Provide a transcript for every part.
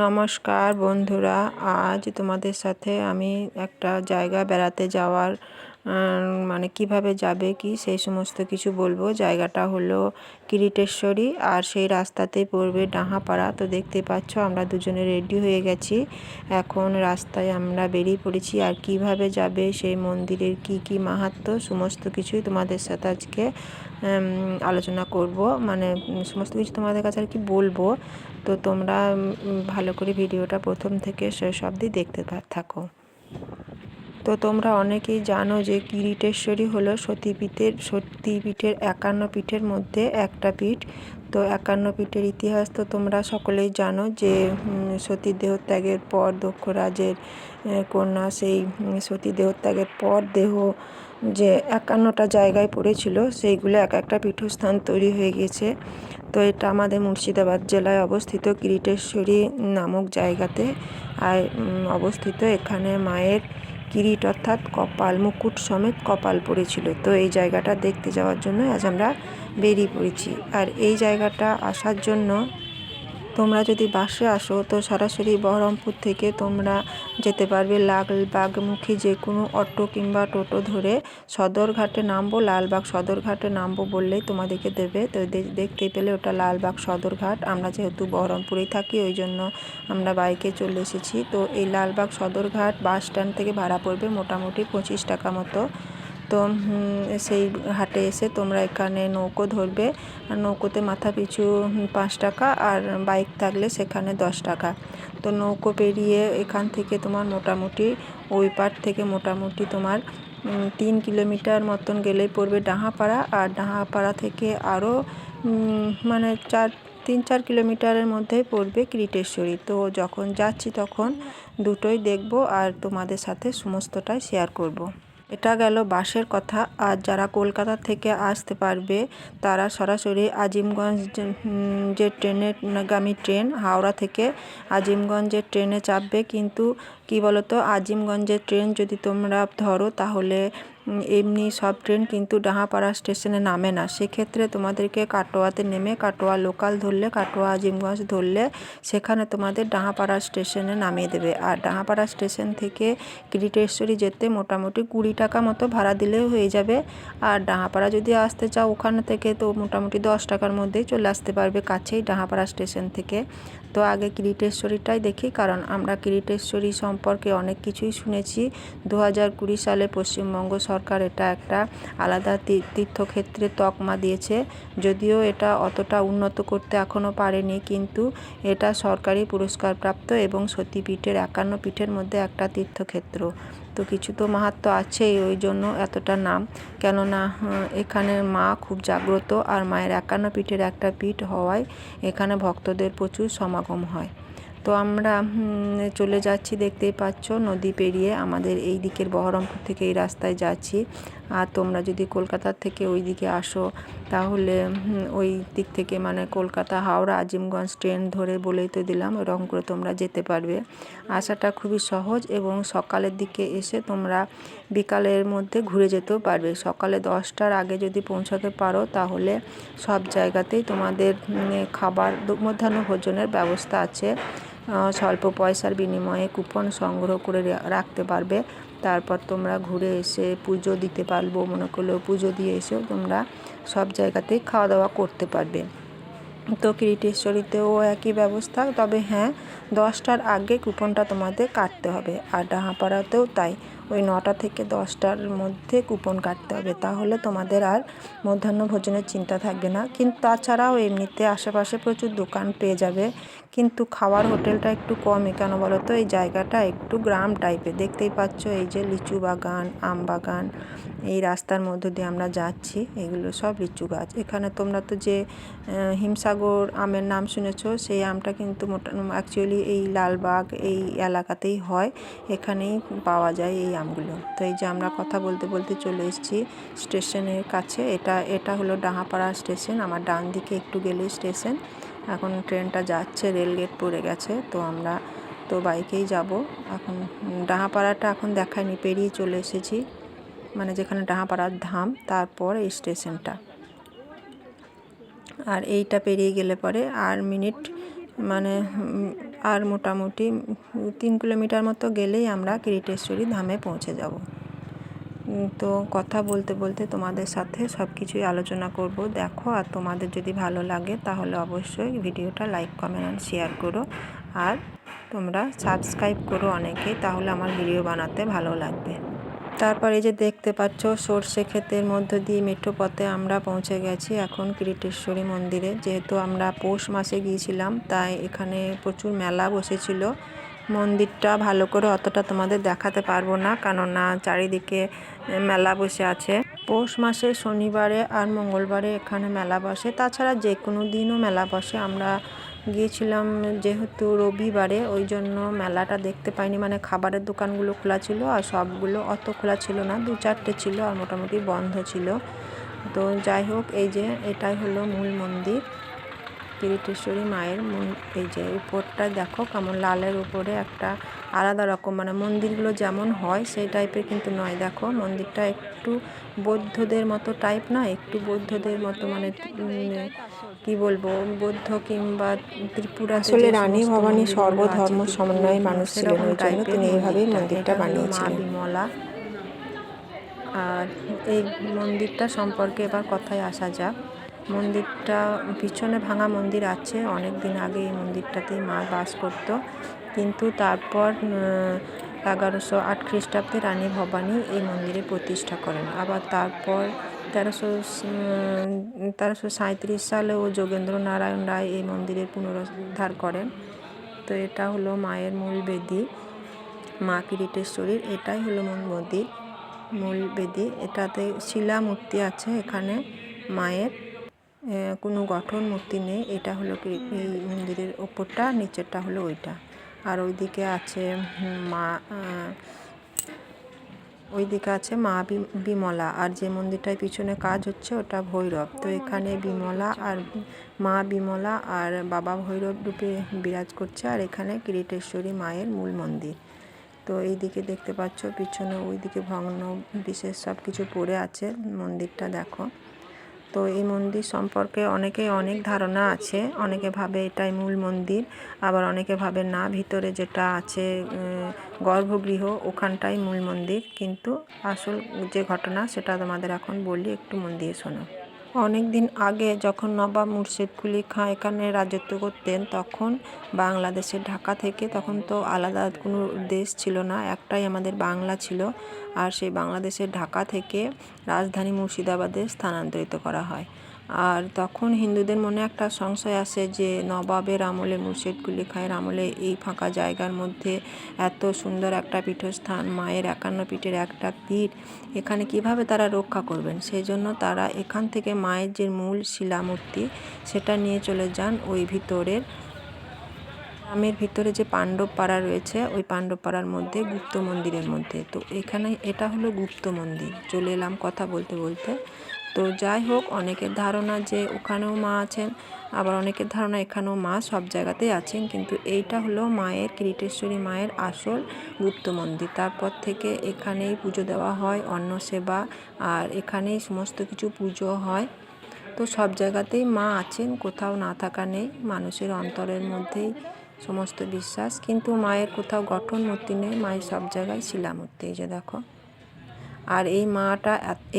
নমস্কার বন্ধুরা, আজ তোমাদের সাথে আমি একটা জায়গা বেড়াতে যাওয়ার মানে কিভাবে যাবে কি সেই সমস্ত কিছু বলবো। জায়গাটা হলো কিরিটেশ্বরী আর সেই রাস্তাতেই পড়বে ডাহাপাড়া। তো দেখতে পাচ্ছ আমরা দুজনে রেডি হয়ে গেছি, এখন রাস্তায় আমরা বেরিয়ে পড়েছি। আর কিভাবে যাবে, সেই মন্দিরের কি মাহাত্ম্য সমস্ত কিছুই তোমাদের সাথে আজকে আলোচনা করব, মানে সমস্ত কিছু তোমাদের কাছে আর কি বলবো। তো তোমরা ভালো করে ভিডিওটা প্রথম থেকে শেষ অবধি দেখতে থাকো। তো তোমরা অনেকেই জানো যে কিরিটেশ্বরী হলো সতীপীঠের 51 পীঠের মধ্যে একটা পীঠ। তো 51 পীঠের ইতিহাস তো তোমরা সকলেই জানো যে সতী দেহত্যাগের পর দক্ষরাজের কন্যা সেই সতী দেহত্যাগের পর দেহ যে 51টা জায়গায় পড়েছিল, সেইগুলো এক একটা পীঠস্থান তৈরি হয়ে গেছে। তো এটা আমাদের মুর্শিদাবাদ জেলায় অবস্থিত কিরিটেশ্বরী নামক জায়গাতে আর অবস্থিত। এখানে মায়ের কিরিট অর্থাৎ কপাল, মুকুট সমেত কপাল পড়েছিল। তো এই জায়গাটা দেখতে যাওয়ার জন্য আজ আমরা বেরিয়ে পড়েছি। আর এই জায়গাটা আসার জন্য তোমরা যদি বাসে আসো তো সরাসরি বহরমপুর থেকে তোমরা যেতে পারবে লালবাগমুখী যে কোনো অটো কিংবা টোটো ধরে সদরঘাটে নামবো। লালবাগ সদরঘাটে নামবো বললেই তোমাদেরকে দেবে। তো দেখতেই পেলে ওটা লালবাগ সদরঘাট। আমরা যেহেতু বহরমপুরেই থাকি ওই জন্য আমরা বাইকে চলে এসেছি। তো এই লালবাগ সদরঘাট বাস স্ট্যান্ড থেকে ভাড়া পড়বে মোটামুটি 25 টাকা মতো। তো সেই ঘাটে এসে তোমরা এখানে নৌকো ধরবে, আর নৌকোতে মাথা পিছু 5 টাকা, আর বাইক থাকলে সেখানে 10 টাকা। তো নৌকো পেরিয়ে এখান থেকে তোমার মোটামুটি ওই পার থেকে মোটামুটি তোমার 3 কিলোমিটার মতন গেলেই পড়বে ডাহাপাড়া। আর ডাহাপাড়া থেকে আরও মানে 3-4 কিলোমিটারের মধ্যেই পড়বে কিরিটেশ্বরী। তো যখন যাচ্ছি তখন দুটোই দেখব আর তোমাদের সাথে সমস্তটাই শেয়ার করব। এটা গেল বাসের কথা। আর যারা কলকাতা থেকে আসতে পারবে তারা সরাসরি আজিমগঞ্জ যে গামী ট্রেন, হাওড়া থেকে আজিমগঞ্জের ট্রেনে চাপবে। কিন্তু কি বলতো, আজিমগঞ্জের ট্রেন যদি তোমরা ধরো তাহলে এমনি সব ট্রেন কিন্তু ডাহাপাড়া স্টেশনে নামে না। সেক্ষেত্রে তোমাদেরকে কাটোয়াতে নেমে কাটোয়া লোকাল ধরলে, কাটোয়া আজিমগঞ্জ ধরলে সেখানে তোমাদের ডাহাপাড়া স্টেশনে নামিয়ে দেবে। আর ডাহাপাড়া স্টেশন থেকে কিরিটেশ্বরী যেতে মোটামুটি 20 টাকা মতো ভাড়া দিলেও হয়ে যাবে। আর ডাহাপাড়া যদি আসতে চাও ওখানে থেকে তো মোটামুটি 10 টাকার মধ্যেই চলে আসতে পারবে, কাছেই ডাহাপাড়া স্টেশন থেকে। তো আগে কিরিটেশ্বরীটাই দেখি, কারণ আমরা কিরিটেশ্বরী সম্পর্কে অনেক কিছুই শুনেছি। 2020 সালে পশ্চিমবঙ্গ সরকার এটা একটা আলাদা তীর্থক্ষেত্রে তকমা দিয়েছে। যদিও এটা অতটা উন্নত করতে এখনও পারেনি, কিন্তু এটা সরকারি পুরস্কারপ্রাপ্ত এবং সতীপীঠের 51 পীঠের মধ্যে একটা তীর্থক্ষেত্র। তো কিছু তো মাহাত্ম্য আছেই, ওই জন্য এতটা নাম। কেননা এখানের মা খুব জাগ্রত, আর মায়ের 51 পীঠের একটা পীঠ হওয়ায় এখানে ভক্তদের প্রচুর সমাগম হয়। তো আমরা চলে যাচ্ছি, দেখতেই পাচ্ছ নদী পেরিয়ে আমাদের এই দিকের বহরমপুর থেকে এই রাস্তায় যাচ্ছি। আর তোমরা যদি কলকাতার থেকে ওই দিকে আসো তাহলে ওই দিক থেকে মানে কলকাতা হাওড়া আজিমগঞ্জ ট্রেন ধরে বলেই তো দিলাম, ওরকম করে তোমরা যেতে পারবে। আসাটা খুবই সহজ এবং সকালের দিকে এসে তোমরা বিকালের মধ্যে ঘুরে যেতেও পারবে। সকালে 10টার আগে যদি পৌঁছাতে পারো তাহলে সব জায়গাতেই তোমাদের খাবার মধ্যাহ্ন ভোজনের ব্যবস্থা আছে। স্বল্প পয়সার বিনিময়ে কুপন সংগ্রহ করে রাখতে পারবে। তারপর তোমরা ঘুরে এসে পুজো দিতে পারবো, মনে করলেও পুজো দিয়ে এসেও তোমরা সব জায়গাতেই খাওয়া দাওয়া করতে পারবে। তো কিরিটেশ্বরীতেও একই ব্যবস্থা, তবে হ্যাঁ 10টার আগে কুপনটা তোমাদের কাটতে হবে। আর ডাহাপাড়াতেও তাই, ওই 9টা থেকে 10টার মধ্যে কুপন কাটতে হবে, তাহলে তোমাদের আর মধ্যাহ্ন ভোজনের চিন্তা থাকবে না। কিন্তু তাছাড়াও এমনিতে আশেপাশে প্রচুর দোকান পেয়ে যাবে, কিন্তু খাওয়ার হোটেলটা একটু কমই। কেন বলো তো, এই জায়গাটা একটু গ্রাম টাইপের। দেখতেই পাচ্ছ এই যে লিচু বাগান, আম বাগান, এই রাস্তার মধ্য দিয়ে আমরা যাচ্ছি, এগুলো সব লিচু গাছ। এখানে তোমরা তো যে হিমসাগর আমের নাম শুনেছো, সেই আমটা কিন্তু অ্যাকচুয়ালি এই লালবাগ এই এলাকাতেই হয়, এখানেই পাওয়া যায় এই আমগুলো। তো এই যে আমরা কথা বলতে বলতে চলে এসেছি স্টেশনের কাছে। এটা হলো ডাহাপাড়া স্টেশন, আমার ডান দিকে একটু গেলেই স্টেশন। এখন ট্রেনটা যাচ্ছে, রেলগেট পড়ে গেছে, তো আমরা তো বাইকেই যাব। এখন ডাহাপাড়াটা এখন দেখায়নি, পেরিয়ে চলে এসেছি, মানে যেখানে ডাহাপাড়ার ধাম তারপর এই স্টেশনটা। আর এইটা পেরিয়ে গেলে পরে আর মিনিট মানে আর মোটামুটি 3 কিলোমিটার মতো গেলেই আমরা কিরিটেশ্বরী ধামে পৌঁছে যাব। তো কথা বলতে বলতে তোমাদের সাথে সব কিছুই আলোচনা করব। দেখো, আর তোমাদের যদি ভালো লাগে তাহলে অবশ্যই ভিডিওটা লাইক, কমেন্ট আর শেয়ার করো। আর তোমরা সাবস্ক্রাইব করো অনেকেই, তাহলে আমার ভিডিও বানাতে ভালো লাগবে। তারপর এই যে দেখতে পাচ্ছ সর্ষে ক্ষেতের মধ্য দিয়ে মেঠো পথে আমরা পৌঁছে গেছি এখন কিরিটেশ্বরী মন্দিরে। যেহেতু আমরা পৌষ মাসে গিয়েছিলাম, তাই এখানে প্রচুর মেলা বসেছিল। মন্দিরটা ভালো করে অতটা তোমাদের দেখাতে পারবো না, কেননা চারিদিকে মেলা বসে আছে। পৌষ মাসে শনিবারে আর মঙ্গলবারে এখানে মেলা বসে, তাছাড়া যে কোনো দিনও মেলা বসে। আমরা গিয়েছিলাম যেহেতু রবিবারে, ওই জন্য মেলাটা দেখতে পাইনি। মানে খাবারের দোকানগুলো খোলা ছিল আর সবগুলো অত খোলা ছিল না, 2-4টে ছিল আর মোটামুটি বন্ধ ছিল। তো যাই হোক, এই যে এটাই হলো মূল মন্দির, কিরিটেশ্বরী মায়ের। এই যে উপরটা দেখো কেমন লালের উপরে একটা আলাদা রকম, মানে মন্দিরগুলো যেমন হয় সেই টাইপের কিন্তু নয়। দেখো মন্দিরটা একটু বৌদ্ধদের মতো টাইপ না, একটু বৌদ্ধদের মতো, মানে কি বলবো, বৌদ্ধ কিংবা ত্রিপুরা। আসলে রানী ভবানী সর্বধর্ম সমন্বয়ের মানুষ ছিলেন, ওই জন্য তিনি এইভাবেই মন্দিরটা বানিয়েছিলেন। মা বিমলা। আর এই মন্দিরটা সম্পর্কে এবার কথায় আসা যাক। মন্দিরটা পিছনে ভাঙা মন্দির আছে, অনেক দিন আগে এই মন্দিরটাতেই মা বাস করত, কিন্তু তারপর 1108 খ্রিস্টাব্দে রানী ভবানী এই মন্দিরে প্রতিষ্ঠা করেন। আবার তারপর 1337 সালে ও যোগেন্দ্র নারায়ণ রায় এই মন্দিরের পুনরুদ্ধার করেন। তো এটা হলো মায়ের মূল বেদি, মা কিরিটেশ্বরীর এটাই হলো মূল বেদি। এটাতে শিলা মূর্তি আছে, এখানে মায়ের কোনো গঠন মূর্তি নেই। এটা হলো এই মন্দিরের ওপরটা, নিচেরটা হলো ওইটা। আর ওইদিকে আছে মা বিমলা। আর যে মন্দিরটার পিছনে কাজ হচ্ছে ওটা ভৈরব। তো এখানে বিমলা আর মা বিমলা আর বাবা ভৈরব রূপে বিরাজ করছে। আর এখানে কিরিটেশ্বরী মায়ের মূল মন্দির। তো এইদিকে দেখতে পাচ্ছ পিছনে ওইদিকে ভগ্ন বিশেষ সব কিছু পড়ে আছে, মন্দিরটা দেখো। তো এই মন্দির সম্পর্কে অনেকেই অনেক ধারণা আছে। অনেকে ভাবে এটাই মূল মন্দির, আবার অনেকে ভাবে না, ভিতরে যেটা আছে গর্ভগৃহ ওখানটাই মূল মন্দির। কিন্তু আসল যে ঘটনা সেটা তোমাদের এখন বলি, একটু মন দিয়ে শোনো। অনেক দিন আগে যখন নবাব মুর্শিদ কুলি খাঁ এখানে রাজত্ব করতেন, তখন বাংলাদেশের ঢাকা থেকে, তখন তো আলাদা কোনো দেশ ছিল না, একটাই আমাদের বাংলা ছিল। আর সেই বাংলাদেশের ঢাকা থেকে রাজধানী মুর্শিদাবাদে স্থানান্তরিত করা হয়। আর তখন হিন্দুদের মনে একটা সংশয় আসে যে নবাবের আমলে, মুর্শিদ কুলি খাঁয়ের আমলে এই ফাঁকা জায়গার মধ্যে এত সুন্দর একটা পীঠস্থান, মায়ের 51 পীঠের একটা পীঠ, এখানে কিভাবে তারা রক্ষা করবেন। সেই জন্য তারা এখান থেকে মায়ের যে মূল শিলামূর্তি সেটা নিয়ে চলে যান ওই ভিতরের গ্রামের ভিতরে যে পাণ্ডব পাড়া রয়েছে, ওই পাণ্ডব পাড়ার মধ্যে গুপ্ত মন্দিরের মধ্যে। তো এখানে এটা হলো গুপ্ত মন্দির। চলে এলাম কথা বলতে বলতে। তো যাই হোক, অনেকের ধারণা যে ওখানেও মা আছেন, আবার অনেকের ধারণা এখানেও মা, সব জায়গাতেই আছেন। কিন্তু এইটা হলো মায়ের, কিরিটেশ্বরী মায়ের আসল গুপ্ত মন্দির। তারপর থেকে এখানেই পুজো দেওয়া হয়, অন্ন সেবা, আর এখানেই সমস্ত কিছু পুজো হয়। তো সব জায়গাতেই মা আছেন, কোথাও না থাকা নেই, মানুষের অন্তরের মধ্যেই সমস্ত বিশ্বাস। কিন্তু মায়ের কোথাও গঠন মূর্তি নেই, মায়ের সব জায়গায় শিলামূর্তি। এই যে দেখো। আর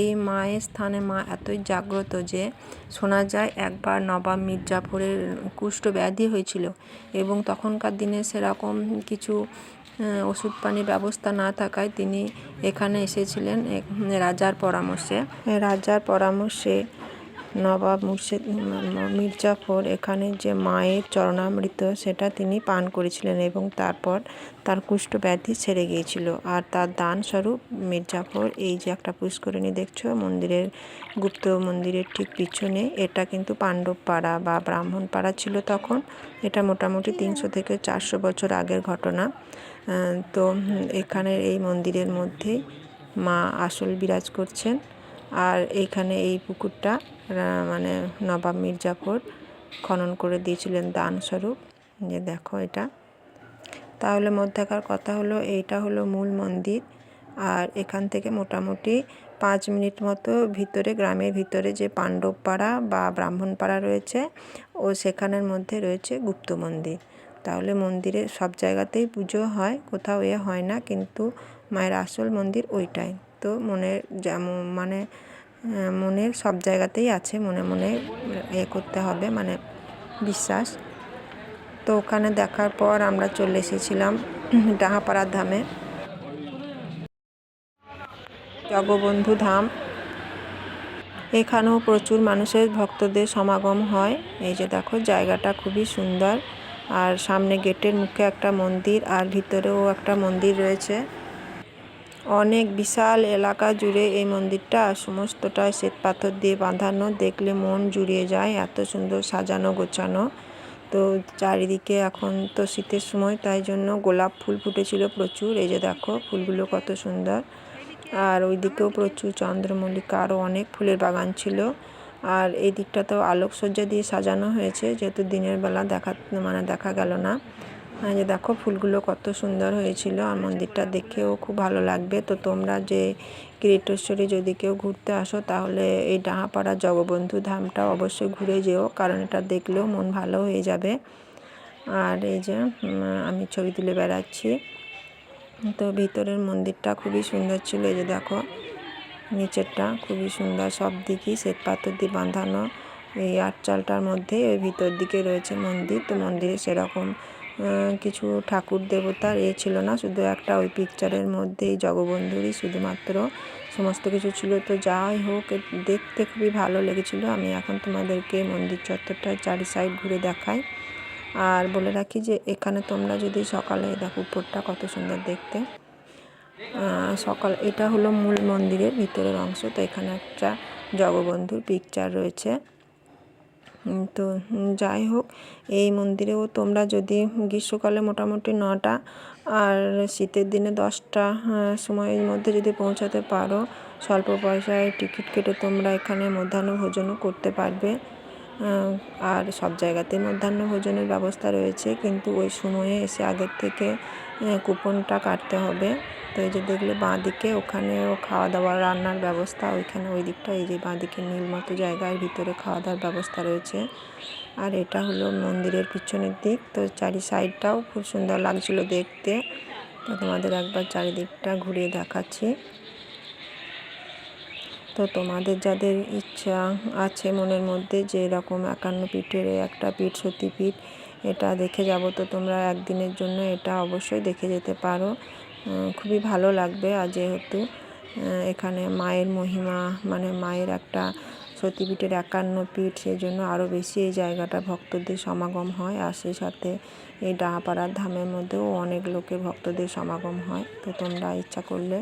এই মায়ের স্থানে মা এতই জাগ্রত যে শোনা যায় একবার নবাব মির্জাফরের কুষ্ঠ ব্যাধি হয়েছিল, এবং তখনকার দিনে সেরকম কিছু ওষুধ পানির ব্যবস্থা না থাকায় তিনি এখানে এসেছিলেন রাজার পরামর্শে নবাব মির্জাফর এখানে যে মায়ের চরণামৃত সেটা তিনি পান করেছিলেন, এবং তারপর তার কুষ্ঠ ব্যাধি সেরে গিয়েছিল। আর তার দান স্বরূপ মির্জাফর এই যে একটা পুষ্করিণী দেখছো মন্দিরের, গুপ্ত মন্দিরের ঠিক পিছনে, এটা কিন্তু পাণ্ডব পাড়া বা ব্রাহ্মণ পাড়া ছিল তখন। এটা মোটামুটি 300 থেকে 400 বছর আগের ঘটনা। তো এখানের এই মন্দিরের মধ্যেই মা আসল বিরাজ করছেন। আর এইখানে এই পুকুরটা মানে নবাব মির্জাফর খনন করে দিয়েছিলেন দান স্বরূপ। যে দেখো এটা। তাহলে মধ্যেকার কথা হলো এইটা হলো মূল মন্দির। আর এখান থেকে মোটামুটি 5 মিনিট মতো ভিতরে, গ্রামের ভিতরে যে পাণ্ডব পাড়া বা ব্রাহ্মণ পাড়া রয়েছে, ও সেখানের মধ্যে রয়েছে গুপ্ত মন্দির। তাহলে মন্দিরে সব জায়গাতেই পুজো হয়, কোথাও হয় না, কিন্তু মায়ের আসল মন্দির ওইটাই। তো মনের যেমন মানে মনের সব জায়গাতেই আছে, মনে মনে করতে হবে, মানে বিশ্বাস। তো ওখানে দেখার পর আমরা চলে এসেছিলাম ডাহাপাড়ার ধামে, জগবন্ধু ধাম। এখানেও প্রচুর মানুষের ভক্তদের সমাগম হয়। এই যে দেখো, জায়গাটা খুবই সুন্দর। আর সামনে গেটের মুখে একটা মন্দির, আর ভিতরেও একটা মন্দির রয়েছে। অনেক বিশাল এলাকা জুড়ে এই মন্দিরটা, সমস্তটাই শ্বেত পাথর দিয়ে বাঁধানো, দেখলে মন জুড়িয়ে যায়, এত সুন্দর সাজানো গোছানো। তো চারিদিকে এখন তো শীতের সময়, তাই জন্য গোলাপ ফুল ফুটেছিল প্রচুর। এই যে দেখো ফুলগুলো কত সুন্দর। আর ওই দিকেও প্রচুর চন্দ্রমল্লিকা, আরও অনেক ফুলের বাগান ছিল। আর এই দিকটাতেও আলোকসজ্জা দিয়ে সাজানো হয়েছে, যেহেতু দিনের বেলা দেখা গেল না। যে দেখো ফুলগুলো কত সুন্দর হয়েছিল, আর মন্দিরটা দেখেও খুব ভালো লাগবে। তো তোমরা যে কিরিটেশ্বরী যদি কেউ ঘুরতে আসো, তাহলে এই ডাহাপাড়া জগবন্ধু ধামটা অবশ্যই ঘুরে যেও, কারণ এটা দেখলেও মন ভালো হয়ে যাবে। আর এই যে আমি ছবি তুলে বেড়াচ্ছি। তো ভিতরের মন্দিরটা খুবই সুন্দর ছিল। এই যে দেখো নিচেরটা খুবই সুন্দর, সব দিকই শ্বেত পাথর দিয়ে বাঁধানো। এই আটচালটার মধ্যে ওই ভিতর দিকে রয়েছে মন্দির। তো মন্দিরে সেরকম কিছু ঠাকুর দেবতার ছিল না, শুধু একটা ওই পিকচারের মধ্যেই জগবন্ধুরই শুধুমাত্র সমস্ত কিছু ছিল। তো যাই হোক, দেখতে খুবই ভালো লেগেছিলো। আমি এখন তোমাদেরকে মন্দির চত্বরটা চারি সাইড ঘুরে দেখাই। আর বলে রাখি যে এখানে তোমরা যদি সকালে, দেখো উপরটা কত সুন্দর দেখতে, সকাল, এটা হলো মূল মন্দিরের ভিতরের অংশ। তো এখানে একটা জগবন্ধুর পিকচার রয়েছে। তো যাই হোক, এই মন্দিরেও তোমরা যদি গ্রীষ্মকালে মোটামুটি 9টা আর শীতের দিনে 10টা সময়ের মধ্যে যদি পৌঁছাতে পারো, স্বল্প পয়সায় টিকিট কেটে তোমরা এখানে মধ্যাহ্ন ভোজনও করতে পারবে। আর সব জায়গাতেই মধ্যাহ্ন ভোজনের ব্যবস্থা রয়েছে, কিন্তু ওই সময়ে এসে আগের থেকে কুপনটা কাটতে হবে। তো এই যে দেখলে বাঁ দিকে, ওখানেও খাওয়া দাওয়া রান্নার ব্যবস্থা, ওইখানে ওই দিকটা, এই যে বাঁ দিকে নীল মতো জায়গার ভিতরে খাওয়া দাওয়ার ব্যবস্থা রয়েছে। আর এটা হলো মন্দিরের পিছনের দিক। তো চারি সাইডটাও খুব সুন্দর লাগছিল দেখতে। তো তোমাদের একবার চারিদিকটা ঘুরিয়ে দেখাচ্ছি। তো তোমাদের যাদের ইচ্ছা আছে মনের মধ্যে যে এরকম 51 পীঠের একটা পীঠ, সতীপীঠ, এটা দেখে যাব, তো তোমরা একদিনের জন্য এটা অবশ্যই দেখে যেতে পারো, খুবই ভালো লাগবে। আর যেহেতু এখানে মায়ের মহিমা, মানে মায়ের একটা সতীপীঠের 51 পীঠ, সেই জন্য আরও বেশি এই জায়গাটা ভক্তদের সমাগম হয়। আর সেই সাথে এই ডাহাপাড়ার ধামের মধ্যেও অনেক লোকের ভক্তদের সমাগম হয়। তো তোমরা ইচ্ছা করলে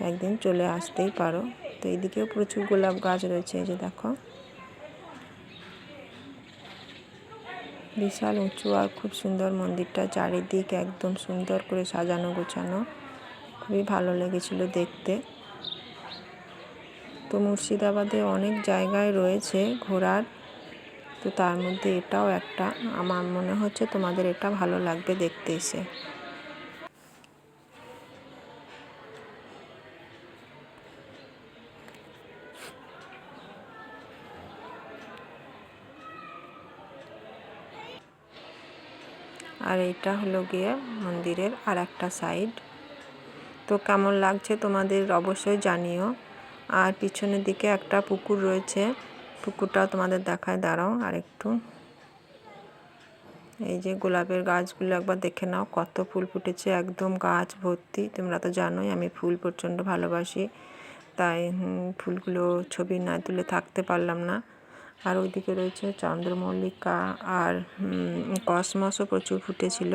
একদিন চলে আসতেই পারো। তো এইদিকেও প্রচুর গোলাপ গাছ রয়েছে। এই যে দেখো, বিশাল উঁচু আর খুব সুন্দর মন্দিরটা, চারিদিক একদম সুন্দর করে সাজানো গোছানো, খুবই ভালো লেগেছিল দেখতে। তো মুর্শিদাবাদে অনেক জায়গায় রয়েছে ঘোরার, তো তার মধ্যে এটাও একটা। আমার মনে হচ্ছে তোমাদের এটা ভালো লাগবে দেখতে এসে। আর এটা হলো গিয়ে মন্দিরের আর একটা সাইড। তো কেমন লাগছে তোমাদের অবশ্যই জানিও। আর পিছনের দিকে একটা পুকুর রয়েছে, পুকুরটাও তোমাদের দেখায়, দাঁড়াও আর একটু। এই যে গোলাপের গাছগুলো একবার দেখে নাও, কত ফুল ফুটেছে, একদম গাছ ভর্তি। তোমরা তো জানোই আমি ফুল প্রচণ্ড ভালোবাসি, তাই ফুলগুলো ছবি না তুলে থাকতে পারলাম না। আর ওইদিকে রয়েছে চন্দ্রমল্লিকা, আর কসমসও প্রচুর ফুটেছিল।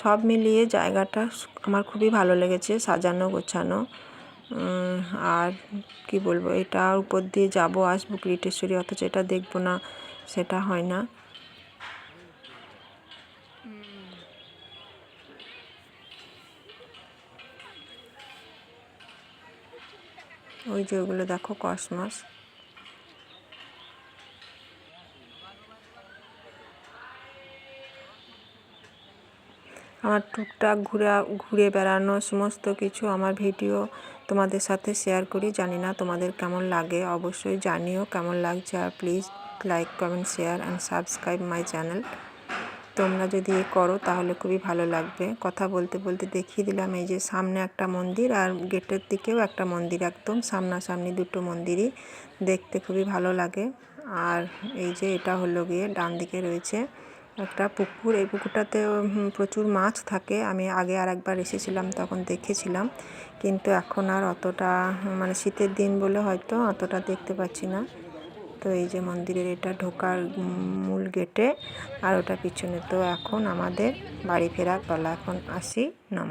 সব মিলিয়ে জায়গাটা আমার খুবই ভালো লেগেছে, সাজানো গোছানো। আর কি বলবো, এটার উপর দিয়ে যাবো আসবো কিরিটেশ্বরী, অথচ এটা দেখবো না, সেটা হয় না। ওই যে ওগুলো দেখো কসমস। আমার টুকটাক ঘুরে বেড়ানো সমস্ত কিছু আমার ভিডিও তোমাদের সাথে শেয়ার করি। জানি না তোমাদের কেমন লাগে, অবশ্যই জানিও কেমন লাগছে। আর please like comment share and subscribe my channel. তোমরা যদি করো তাহলে খুবই ভালো লাগবে। কথা বলতে বলতে দেখিয়ে দিলাম এই যে সামনে একটা মন্দির আর গেটের দিকেও একটা মন্দির, একদম সামনাসামনি দুটো মন্দিরই দেখতে খুবই ভালো লাগে। আর এই যে এটা হলো গিয়ে ডান দিকে রয়েছে একটা পুকুর। এই পুকুরটাতে প্রচুর মাছ থাকে। আমি আগে আর একবার এসেছিলাম, তখন দেখেছিলাম, কিন্তু এখন আর অতটা মানে শীতের দিন বলে হয়তো অতটা দেখতে পাচ্ছি না। তো এই যে মন্দিরের এটা ঢোকার মূল গেটে আর ওটা পিছনে। তো এখন আমাদের বাড়ি ফেরার পালা। এখন আসি, নমস্কার।